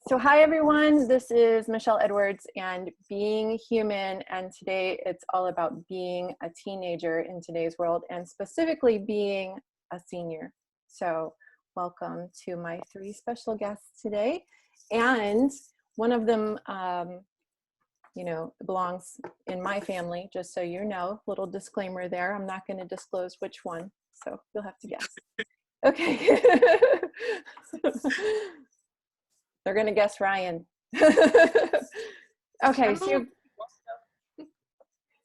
So hi everyone, this is Michelle Edwards and Being Human, and today it's all about being a teenager in today's world and specifically being a senior. So welcome to my three special guests today, and one of them belongs in my family, just so you know. Little disclaimer there, I'm not going to disclose which one, so you'll have to guess. Okay. They're going to guess Ryan. Okay, so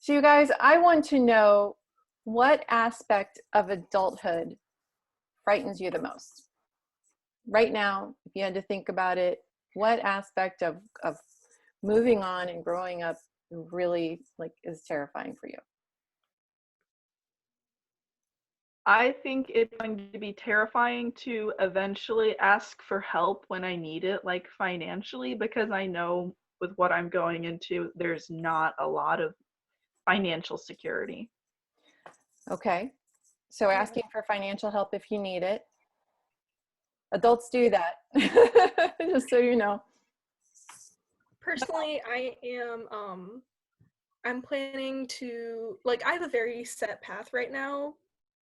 you guys, I want to know what aspect of adulthood frightens you the most? Right now, if you had to think about it, what aspect of moving on and growing up really is terrifying for you? I think it's going to be terrifying to eventually ask for help when I need it, like financially, because I know with what I'm going into, there's not a lot of financial security. Okay, so asking for financial help if you need it. Adults do that, just so you know. Personally, I'm planning to, I have a very set path right now.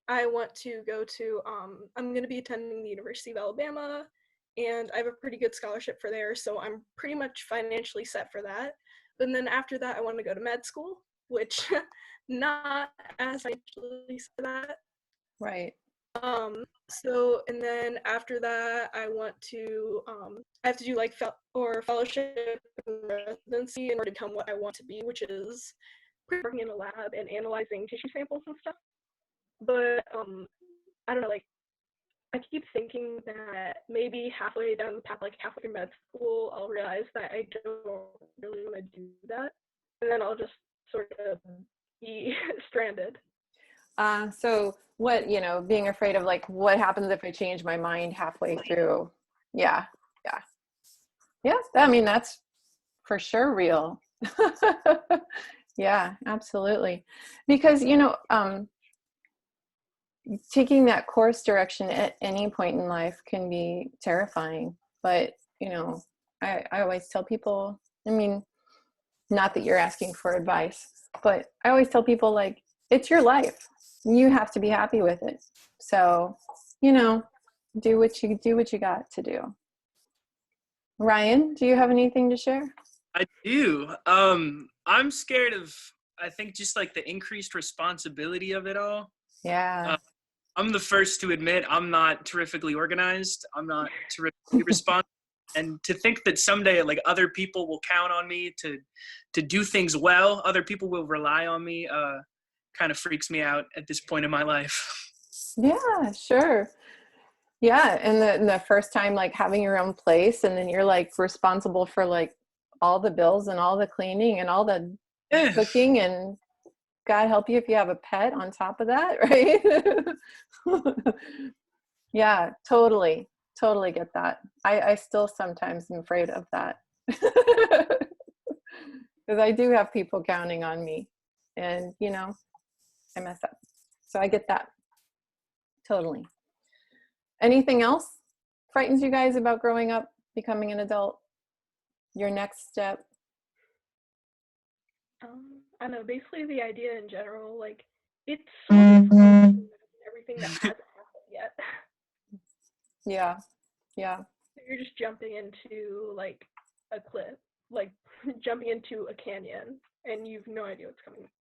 I want to go to, I'm going to be attending the University of Alabama, and I have a pretty good scholarship for there, so I'm pretty much financially set for that. But then after that, I want to go to med school, which not as financially set for that. Right. And then after that, I want to, I have to do fellowship and residency in order to become what I want to be, which is working in a lab and analyzing tissue samples and stuff. But, I don't know, I keep thinking that maybe halfway down the path, halfway through med school, I'll realize that I don't really want to do that. And then I'll just sort of be stranded. So what, being afraid of what happens if I change my mind halfway through? Yeah. I mean, that's for sure real. Yeah, absolutely. Because, taking that course direction at any point in life can be terrifying. But, I always tell people, I mean, not that you're asking for advice, but I always tell people, it's your life. You have to be happy with it. So, do what you got to do. Ryan, do you have anything to share? I do. I'm scared of, I think, just the increased responsibility of it all. Yeah. I'm the first to admit I'm not terrifically organized. I'm not terrifically responsible. And to think that someday, other people will count on me to do things well, other people will rely on me, kind of freaks me out at this point in my life. Yeah, sure. Yeah, and the first time having your own place, and then you're responsible for all the bills and all the cleaning and all the cooking, and God help you if you have a pet on top of that, right? Yeah, totally get that. I still sometimes am afraid of that because I do have people counting on me, and I mess up, so I get that totally. Anything else frightens you guys about growing up, becoming an adult? Your next step? I don't know, basically the idea in general, it's sort of everything that hasn't happened yet. Yeah. You're just jumping into a cliff, jumping into a canyon, and you've no idea what's coming next.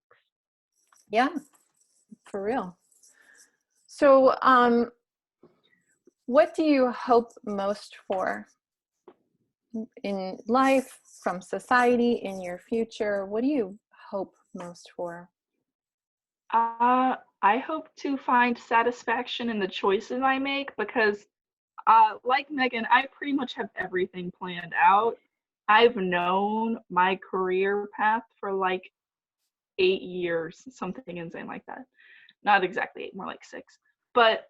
Yeah, for real. So, what do you hope most for in life, from society, in your future? What do you hope most for? I hope to find satisfaction in the choices I make because, like Megan, I pretty much have everything planned out. I've known my career path for 8 years, something insane like that. Not exactly 8, more like 6. But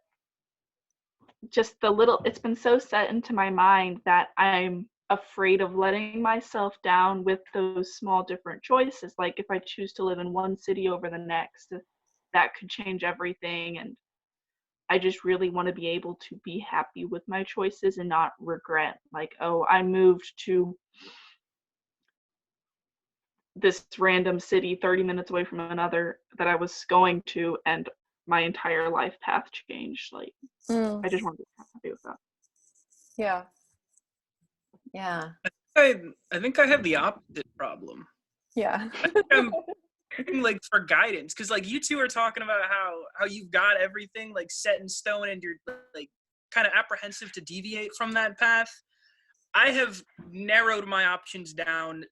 just it's been so set into my mind that I'm afraid of letting myself down with those small different choices. If I choose to live in one city over the next, that could change everything. And I just really want to be able to be happy with my choices and not regret, like, oh, I moved to this random city 30 minutes away from another that I was going to, and my entire life path changed. Like, Mm, I just want to be happy with that. yeah. Yeah. I think I have the opposite problem. Yeah. I think I'm looking, like, for guidance, because like you two are talking about how you've got everything like set in stone and you're like kind of apprehensive to deviate from that path. I have narrowed my options down,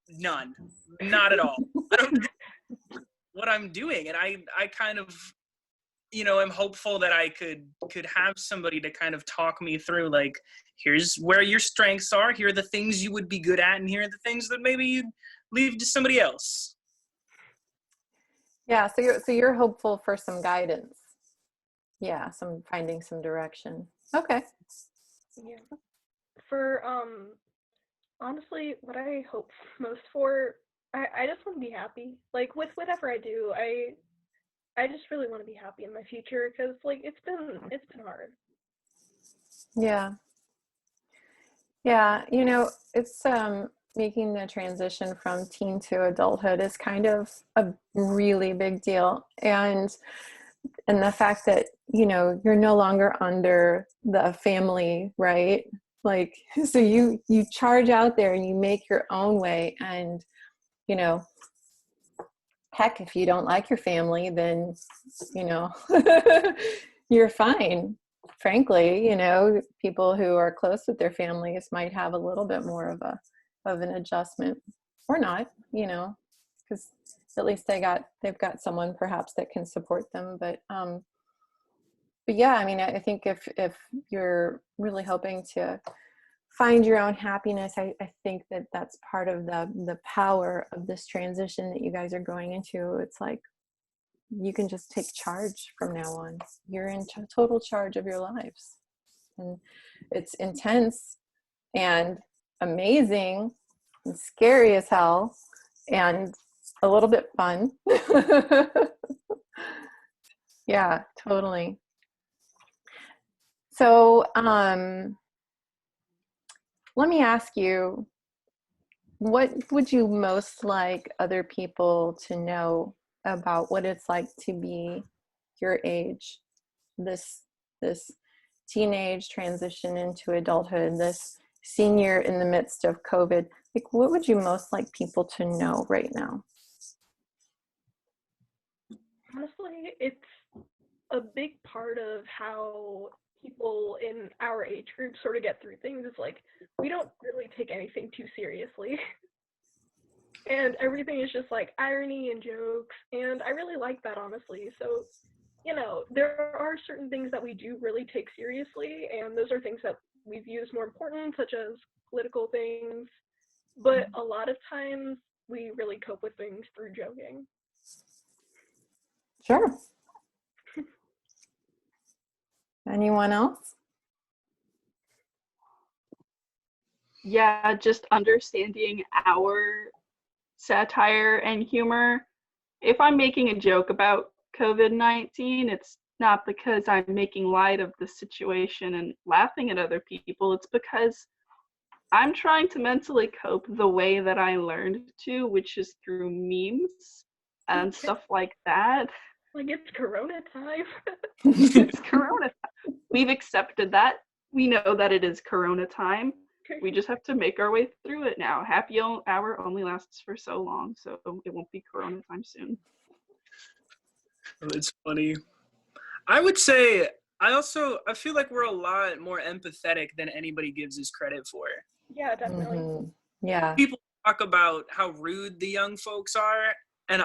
none, not at all. I don't know what I'm doing, and I kind of, am hopeful that I could have somebody to kind of talk me through, like, here's where your strengths are, here are the things you would be good at, and here are the things that maybe you'd leave to somebody else. Yeah. So you're hopeful for some guidance. Yeah. Finding some direction. Okay. Yeah. For honestly, what I hope most for, I just want to be happy. Like with whatever I do, I just really want to be happy in my future because like it's been hard. Yeah. Yeah. It's making the transition from teen to adulthood is kind of a really big deal. And the fact that, you're no longer under the family, right? Like, so you charge out there and you make your own way. And, you know, heck, if you don't like your family, then, you're fine. Frankly, people who are close with their families might have a little bit more of an adjustment, or not, because at least they've got someone perhaps that can support them. But yeah, I mean, I think if you're really hoping to find your own happiness, I think that that's part of the power of this transition that you guys are going into. It's like you can just take charge from now on. You're in total charge of your lives, and it's intense and amazing and scary as hell and a little bit fun. Yeah, totally. So let me ask you, what would you most like other people to know about what it's like to be your age, this teenage transition into adulthood, this senior in the midst of COVID? Like, what would you most like people to know right now? Honestly, it's a big part of how people in our age group sort of get through things. It's like we don't really take anything too seriously. And everything is just like irony and jokes, and I really like that, honestly. So, there are certain things that we do really take seriously, and those are things that we view as more important, such as political things, but a lot of times we really cope with things through joking. Sure. Anyone else? Yeah, just understanding our satire and humor. If I'm making a joke about COVID-19, it's not because I'm making light of the situation and laughing at other people. It's because I'm trying to mentally cope the way that I learned to, which is through memes and stuff like that. Like, it's Corona time. It's Corona time. We've accepted that. We know that it is Corona time. We just have to make our way through it now. Happy hour only lasts for so long, so it won't be Corona time soon. It's funny. I would say I feel like we're a lot more empathetic than anybody gives us credit for. Yeah, definitely. Mm-hmm. Yeah. People talk about how rude the young folks are, and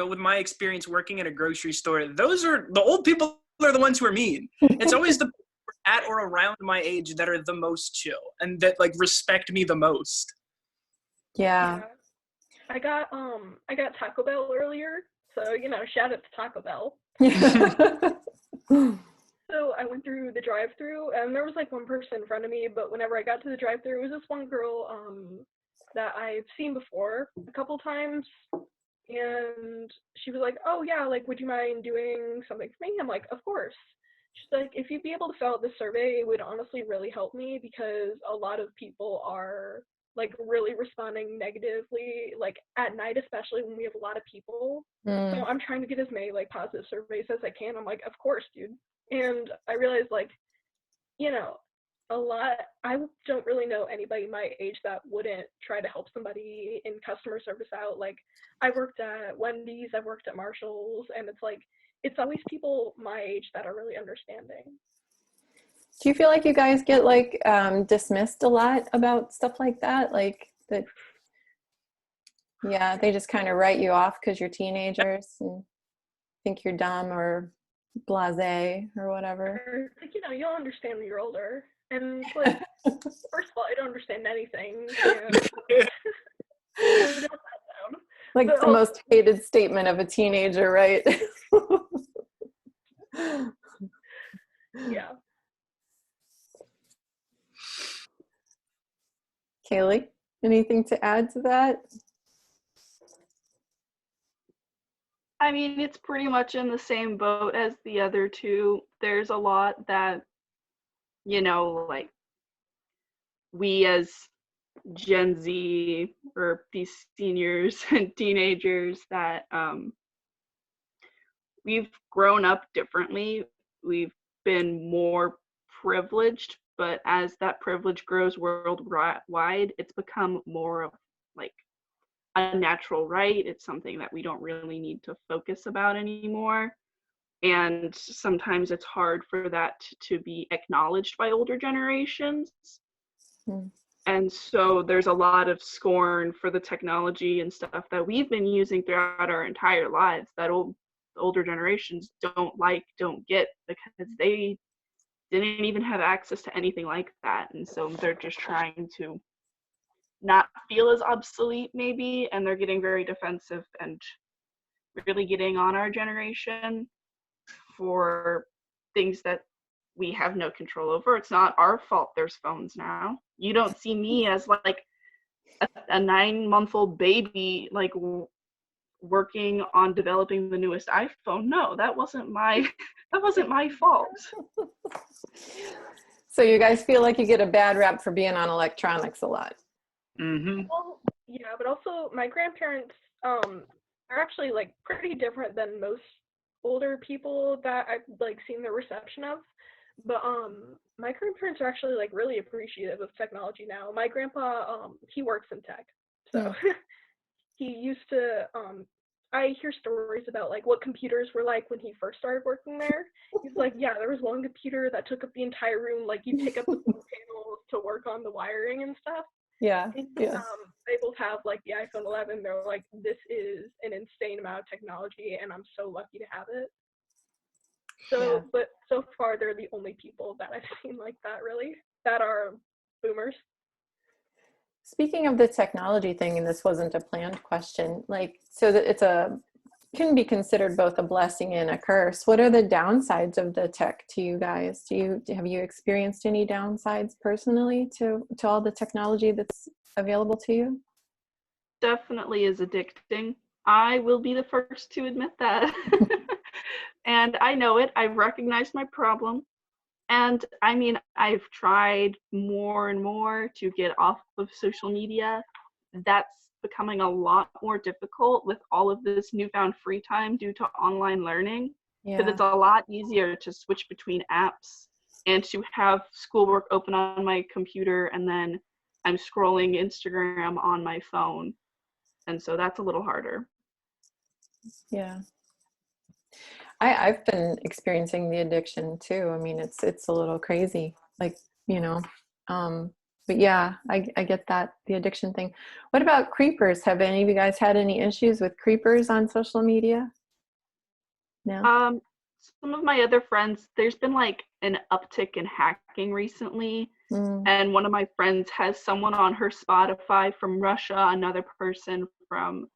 with my experience working at a grocery store, those are the old people are the ones who are mean. It's always the people at or around my age that are the most chill and that like respect me the most. Yeah. I got Taco Bell earlier, so shout out to Taco Bell. So I went through the drive-thru, and there was like one person in front of me, but whenever I got to the drive-thru, it was this one girl that I've seen before a couple times, And she was like, oh yeah, like, would you mind doing something for me? I'm like, of course. She's like, if you'd be able to fill out this survey, it would honestly really help me because a lot of people are like really responding negatively, like at night, especially when we have a lot of people. So I'm trying to get as many like positive surveys as I can. I'm like, of course, dude. And I realized like, you know, I don't really know anybody my age that wouldn't try to help somebody in customer service out. Like, I worked at Wendy's, I've worked at Marshall's, and it's like, it's always people my age that are really understanding. Do you feel like you guys get like dismissed a lot about stuff like that? Like that, yeah, they just kind of write you off because you're teenagers and think you're dumb or blasé or whatever. Or, like, you'll understand when you're older. And like, first of all, I don't understand anything. And so don't that down. Like But the most hated statement of a teenager, right? yeah. Kaylee, anything to add to that? I mean, it's pretty much in the same boat as the other two. There's a lot that, like we as Gen Z or these seniors and teenagers that we've grown up differently. We've been more privileged, but as that privilege grows worldwide, it's become more of like a natural right. It's something that we don't really need to focus about anymore. And sometimes it's hard for that to be acknowledged by older generations. And so there's a lot of scorn for the technology and stuff that we've been using throughout our entire lives that older generations don't get because they didn't even have access to anything like that. And so they're just trying to not feel as obsolete maybe, and they're getting very defensive and really getting on our generation for things that we have no control over. It's not our fault there's phones now. You don't see me as like a 9-month-old baby like working on developing the newest iPhone. No, that wasn't my fault. So you guys feel like you get a bad rap for being on electronics a lot. Well, yeah, but also my grandparents are actually like pretty different than most older people that I've like seen the reception of. But my grandparents are actually like really appreciative of technology now. My grandpa, he works in tech, so he used to. I hear stories about like what computers were like when he first started working there. He's like, yeah, there was one computer that took up the entire room. Like you pick up the panels to work on the wiring and stuff. Yeah. And, Yeah. they both have like the iPhone 11. They're like, this is an insane amount of technology, and I'm so lucky to have it. So, but so far they're the only people that I've seen like that really that are boomers. Speaking of the technology thing, and this wasn't a planned question, like, so that it's can be considered both a blessing and a curse. What are the downsides of the tech to you guys? Have you experienced any downsides personally to all the technology that's available to you? Definitely is addicting. I will be the first to admit that. And I know it. I've recognized my problem. And I mean, I've tried more and more to get off of social media. That's becoming a lot more difficult with all of this newfound free time due to online learning. Because it's a lot easier to switch between apps and to have schoolwork open on my computer and then I'm scrolling Instagram on my phone. And so that's a little harder. Yeah. I've been experiencing the addiction too. I mean, it's a little crazy, like, but yeah, I get that, the addiction thing. What about creepers? Have any of you guys had any issues with creepers on social media? No? Some of my other friends, there's been like an uptick in hacking recently. And one of my friends has someone on her Spotify from Russia, another person from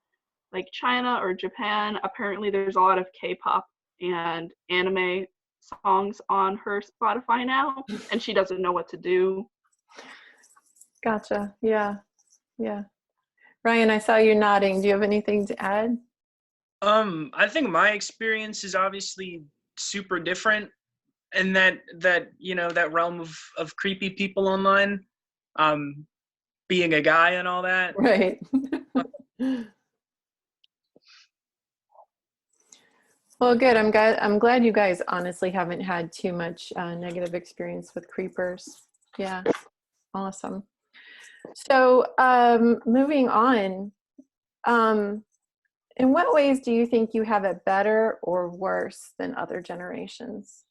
like China or Japan. Apparently there's a lot of K-pop and anime songs on her Spotify now, and she doesn't know what to do. Gotcha. Yeah. Yeah. Ryan, I saw you nodding. Do you have anything to add? I think my experience is obviously super different in that you know, that realm of creepy people online, um, being a guy and all that. Right. Well, good. I'm glad you guys honestly haven't had too much negative experience with creepers. Yeah, awesome. So, moving on, um, in what ways do you think you have it better or worse than other generations?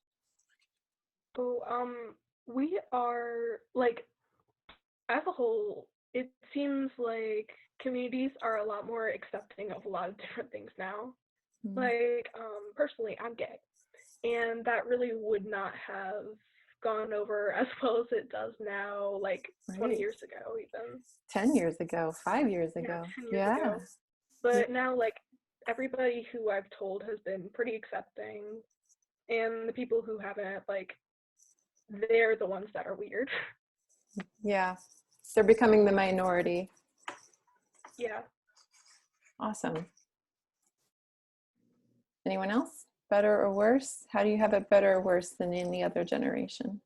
So, we are like, as a whole, it seems like communities are a lot more accepting of a lot of different things now. Mm. Like, personally, I'm gay, and that really would not have gone over as well as it does now, like 20 Right. years ago, even. 10 years ago, 5 years Yeah, ago. 10 years Yeah. ago. But now, like, everybody who I've told has been pretty accepting, and the people who haven't, like, they're the ones that are weird. Yeah. They're becoming the minority. Yeah. Awesome. Anyone else? Better or worse? How do you have it better or worse than any other generation?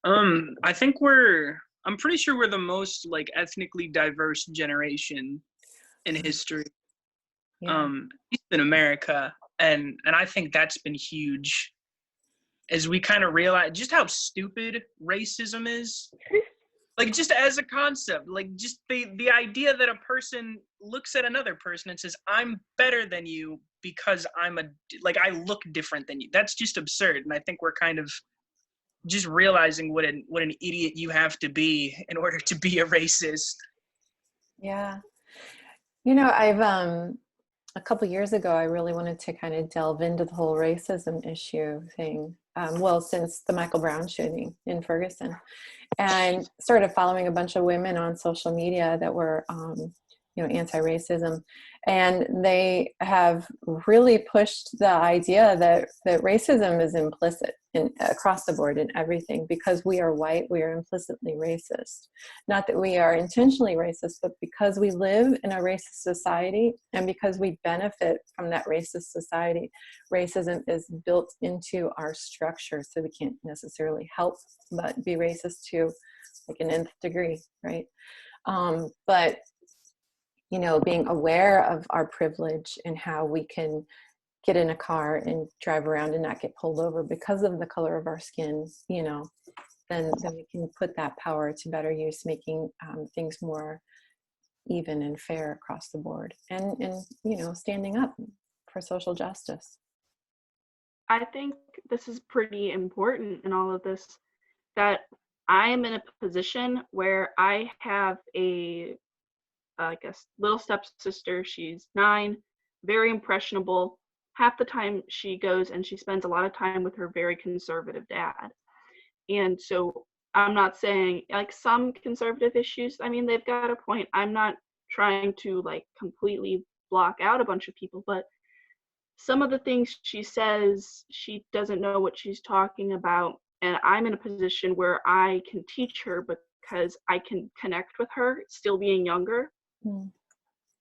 I think I'm pretty sure we're the most like ethnically diverse generation in history, Yeah. at least in America, and I think that's been huge as we kind of realize just how stupid racism is. Like just as a concept, like just the idea that a person looks at another person and says, "I'm better than you because I look different than you." That's just absurd, and I think we're kind of just realizing what an idiot you have to be in order to be a racist. Yeah. You know, I've a couple years ago, I really wanted to kind of delve into the whole racism issue thing. Well, since the Michael Brown shooting in Ferguson, and started following a bunch of women on social media that were, anti-racism, and they have really pushed the idea that racism is implicit in across the board in everything. Because we are white, we are implicitly racist. Not that we are intentionally racist, but because we live in a racist society and because we benefit from that racist society, racism is built into our structure. So we can't necessarily help but be racist to like an nth degree, right? But being aware of our privilege and how we can get in a car and drive around and not get pulled over because of the color of our skin, then we can put that power to better use, making things more even and fair across the board, and standing up for social justice. I think this is pretty important in all of this, that I'm in a position where I have I guess, little stepsister. She's 9, very impressionable. Half the time she goes and she spends a lot of time with her very conservative dad. And so I'm not saying like some conservative issues, I mean, they've got a point. I'm not trying to like completely block out a bunch of people, but some of the things she says, she doesn't know what she's talking about. And I'm in a position where I can teach her because I can connect with her, still being younger. Mm.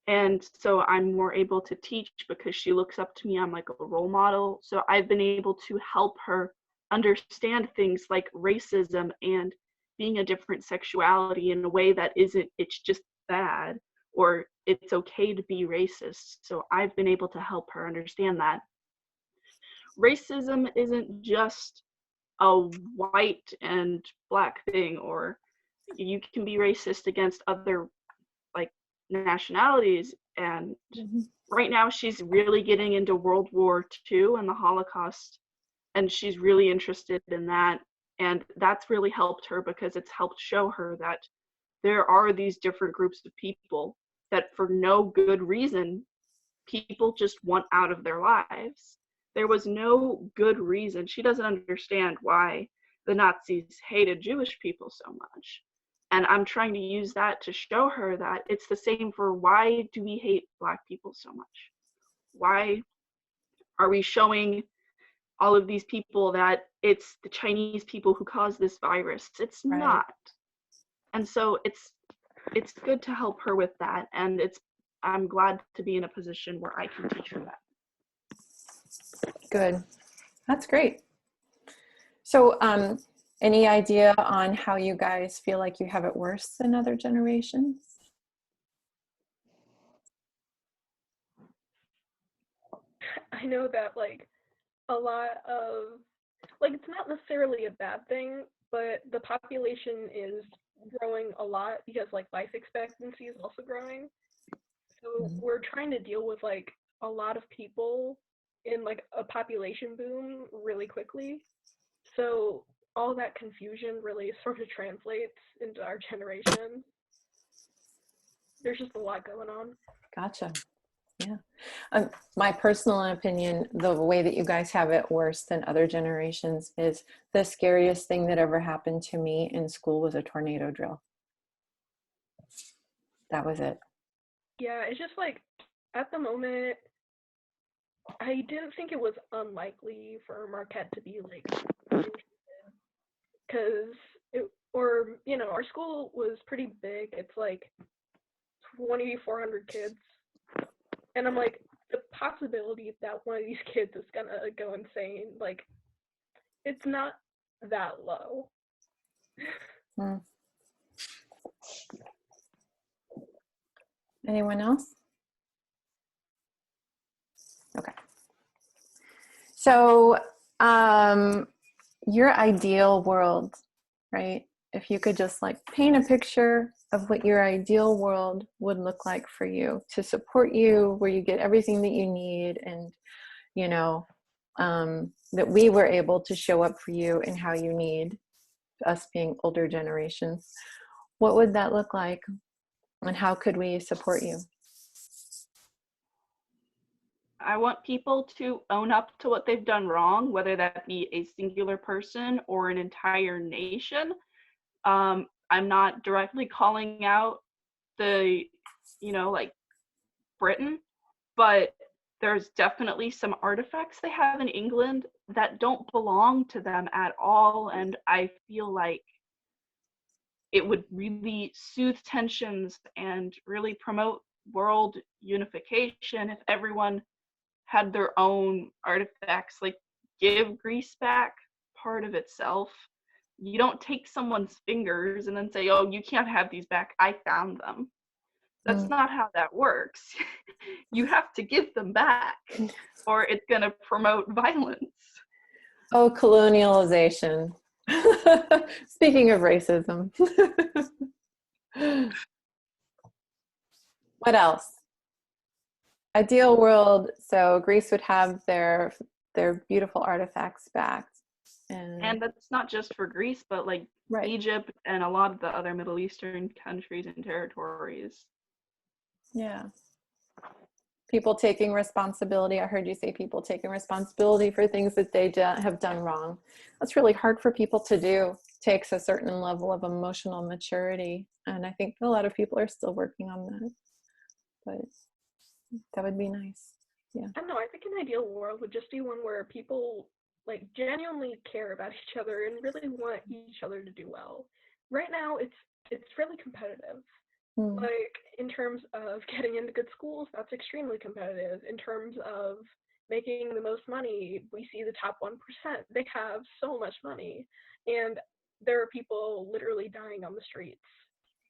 And so I'm more able to teach because she looks up to me. I'm like a role model. So I've been able to help her understand things like racism and being a different sexuality in a way that isn't, it's just bad, or it's okay to be racist. So I've been able to help her understand that racism isn't just a white and black thing, or you can be racist against other like nationalities. And Mm-hmm. right now she's really getting into World War II and the Holocaust, and she's really interested in that. And that's really helped her because it's helped show her that there are these different groups of people that for no good reason people just want out of their lives. There was no good reason. She doesn't understand why the Nazis hated Jewish people so much. And I'm trying to use that to show her that it's the same for why do we hate Black people so much? Why are we showing all of these people that it's the Chinese people who caused this virus? It's Right. not. And so it's good to help her with that. And it's I'm glad to be in a position where I can teach her that. Good. That's great. So, any idea on how you guys feel like you have it worse than other generations? I know that like a lot of like it's not necessarily a bad thing, but the population is growing a lot because like life expectancy is also growing. So we're trying to deal with like a lot of people in like a population boom really quickly. So all that confusion really sort of translates into our generation. There's just a lot going on. Gotcha. Yeah. My personal opinion, the way that you guys have it worse than other generations is the scariest thing that ever happened to me in school was a tornado drill. That was it. Yeah, it's just like at the moment, I didn't think it was unlikely for Marquette to be like, because our school was pretty big. It's like 2,400 kids, and I'm like, the possibility that one of these kids is gonna go insane, like, it's not that low. Hmm. Anyone else? Okay. So, your ideal world, right? If you could just like paint a picture of what your ideal world would look like for you to support you, where you get everything that you need, and that we were able to show up for you and how you need, us being older generations, what would that look like, and how could we support you? I want people to own up to what they've done wrong, whether that be a singular person or an entire nation. I'm not directly calling out the, like Britain, but there's definitely some artifacts they have in England that don't belong to them at all. And I feel like it would really soothe tensions and really promote world unification if everyone had their own artifacts. Like, give Greece back part of itself. You don't take someone's fingers and then say, oh, you can't have these back, I found them. That's not how that works. You have to give them back or it's going to promote violence. Oh, colonialization. Speaking of racism. What else? Ideal world, so Greece would have their beautiful artifacts back. And that's not just for Greece, but like right. Egypt and a lot of the other Middle Eastern countries and territories. Yeah. People taking responsibility. I heard you say people taking responsibility for things that they have done wrong. That's really hard for people to do. Takes a certain level of emotional maturity. And I think a lot of people are still working on that. But that would be nice. Yeah. I don't know, I think an ideal world would just be one where people like genuinely care about each other and really want each other to do well. Right now it's really competitive. Like in terms of getting into good schools, that's extremely competitive. In terms of making the most money, we see the top 1%. They have so much money, and there are people literally dying on the streets,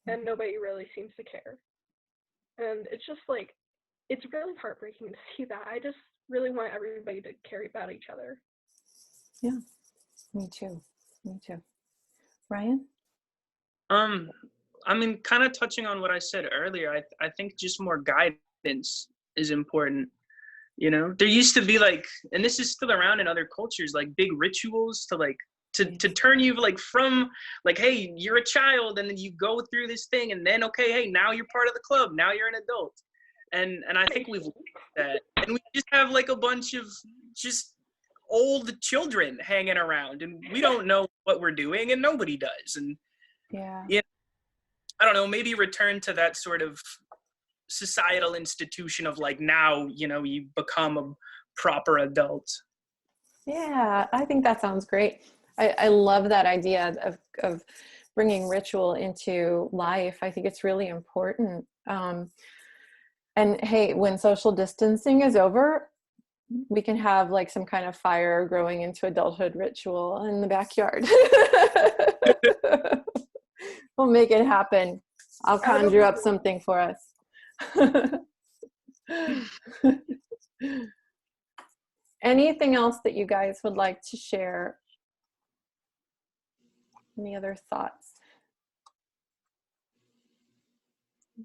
and nobody really seems to care. And it's just like, it's really heartbreaking to see that. I just really want everybody to care about each other. Yeah, me too. Me too. Ryan? I mean, kind of touching on what I said earlier, I think just more guidance is important. There used to be like, and this is still around in other cultures, like big rituals to like to turn you like from like, hey, you're a child, and then you go through this thing, and then okay, hey, now you're part of the club, now you're an adult, and I think we've lost that, and we just have like a bunch of just old children hanging around, and we don't know what we're doing, and nobody does, and Yeah. I don't know, maybe return to that sort of societal institution of like, now, you become a proper adult. Yeah, I think that sounds great. I love that idea of bringing ritual into life. I think it's really important. And hey, when social distancing is over, we can have like some kind of fire growing into adulthood ritual in the backyard. We'll make it happen. I'll conjure up something for us. Anything else that you guys would like to share? Any other thoughts?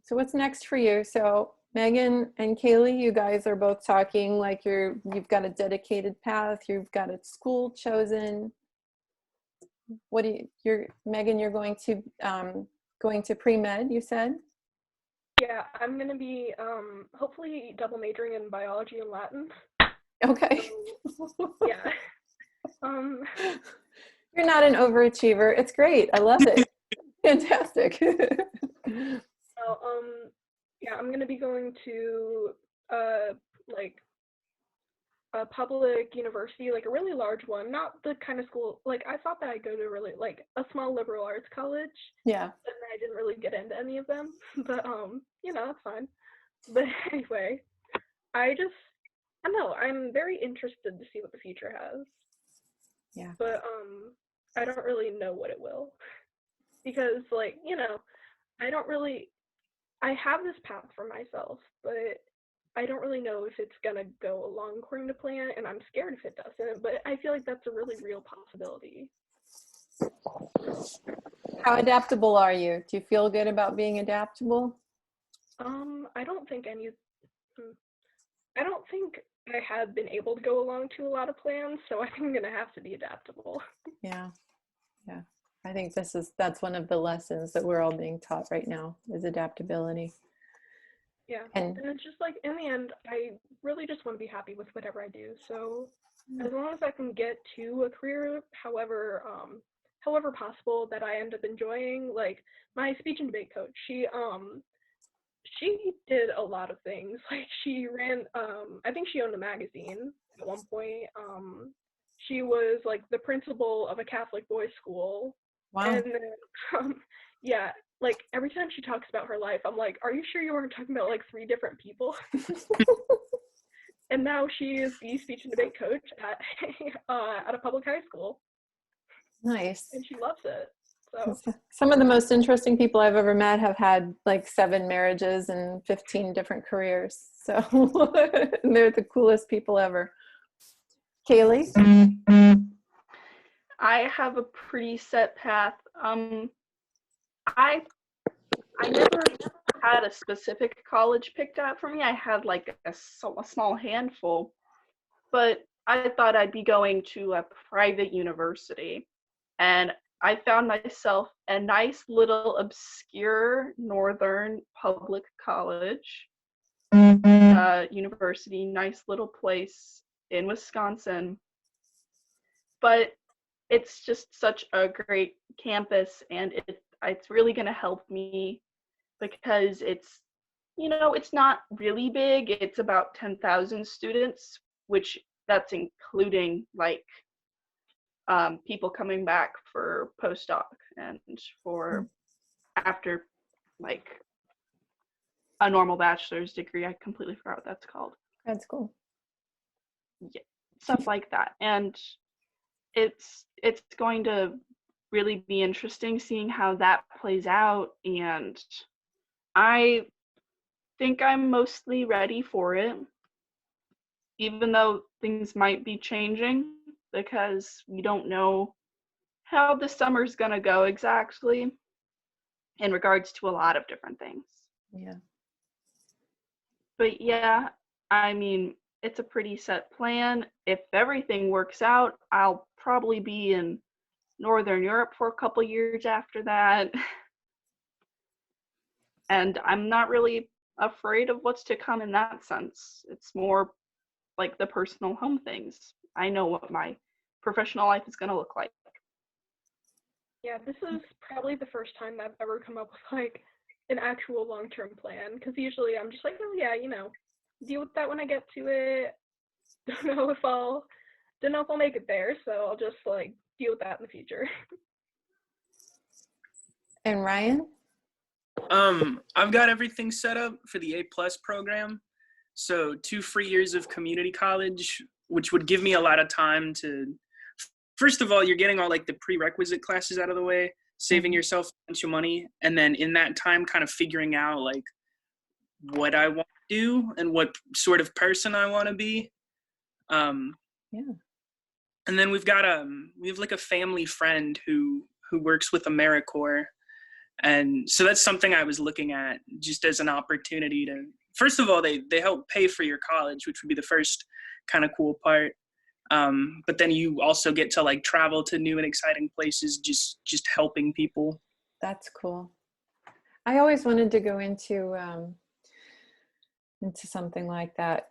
So what's next for you? So Megan and Kaylee, you guys are both talking like you've got a dedicated path, you've got a school chosen. What do Megan, you're going to pre-med, you said? Yeah, I'm going to be hopefully double majoring in biology and Latin. Okay. So, yeah. You're not an overachiever. It's great. I love it. Fantastic. So, yeah, I'm going to be going to like a public university, like a really large one, not the kind of school, like I thought that I'd go to really like a small liberal arts college. Yeah. And I didn't really get into any of them, but you know, that's fine. But anyway, I don't know, I'm very interested to see what the future has. Yeah. But I don't really know what it will. Because like, you know, I have this path for myself, but I don't really know if it's gonna go along according to plan, and I'm scared if it doesn't, but I feel like that's a really real possibility. How adaptable are you? Do you feel good about being adaptable? I don't think I have been able to go along to a lot of plans, so I think I'm gonna have to be adaptable. Yeah. Yeah. I think that's one of the lessons that we're all being taught right now is adaptability. Yeah, and it's just like, in the end, I really just want to be happy with whatever I do. So as long as I can get to a career, however possible, that I end up enjoying, like my speech and debate coach, she did a lot of things. Like she ran, I think she owned a magazine at one point. She was like the principal of a Catholic boys' school. Wow. And then, yeah, like every time she talks about her life, I'm like, are you sure you weren't talking about like 3 different people? And now she is the speech and debate coach at a public high school. Nice. And she loves it. So some of the most interesting people I've ever met have had like 7 marriages and 15 different careers. So they're the coolest people ever. Kaylee? I have a pretty set path. I never had a specific college picked out for me. I had like a small handful, but I thought I'd be going to a private university, and I found myself a nice little obscure northern public college, university, nice little place in Wisconsin. But it's just such a great campus, and it's really going to help me because it's, you know, it's not really big. It's about 10,000 students, which that's including like people coming back for postdoc and for after like a normal bachelor's degree. I completely forgot what that's called. That's cool. Yeah, stuff like that. And it's going to really be interesting seeing how that plays out, and I think I'm mostly ready for it, even though things might be changing because we don't know how the summer's gonna go exactly in regards to a lot of different things. Yeah. But yeah, I mean, it's a pretty set plan. If everything works out, I'll probably be in Northern Europe for a couple years after that. And I'm not really afraid of what's to come in that sense. It's more like the personal home things. I know what my professional life is going to look like. yeah, this is probably the first time I've ever come up with like an actual long-term plan, because usually I'm just like, oh yeah, you know, deal with that when I get to it. Don't know if I'll make it there, so I'll just like deal with that in the future. And Ryan? I've got everything set up for the A+ program. So 2 free years of community college, which would give me a lot of time to, first of all, you're getting all like the prerequisite classes out of the way, saving yourself a bunch of money, and then in that time kind of figuring out like what I want to do and what sort of person I want to be. Yeah. And then we have like a family friend who works with AmeriCorps. And so that's something I was looking at just as an opportunity to, first of all, they help pay for your college, which would be the first kind of cool part. But then you also get to like travel to new and exciting places, just helping people. That's cool. I always wanted to go into something like that,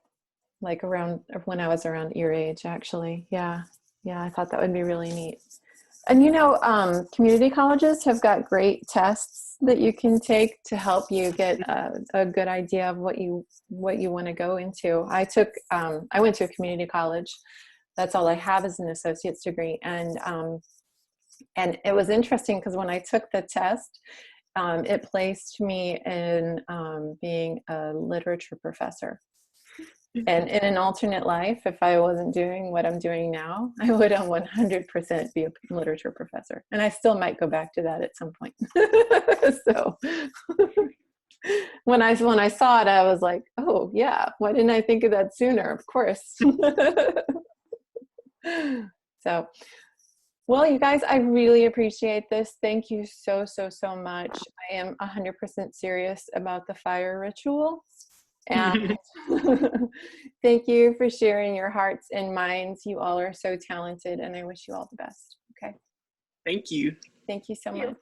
like around when I was around your age, actually. Yeah. I thought that would be really neat. And community colleges have got great tests that you can take to help you get a good idea of what you want to go into. I went to a community college. That's all I have is an associate's degree. And it was interesting because when I took the test, it placed me in being a literature professor. And in an alternate life, if I wasn't doing what I'm doing now, I would 100% be a literature professor. And I still might go back to that at some point. So when I saw it, I was like, oh yeah, why didn't I think of that sooner? Of course. So, well, you guys, I really appreciate this. Thank you so much. I am 100% serious about the fire ritual. And thank you for sharing your hearts and minds. You all are so talented, and I wish you all the best. Okay. Thank you. Thank you so much.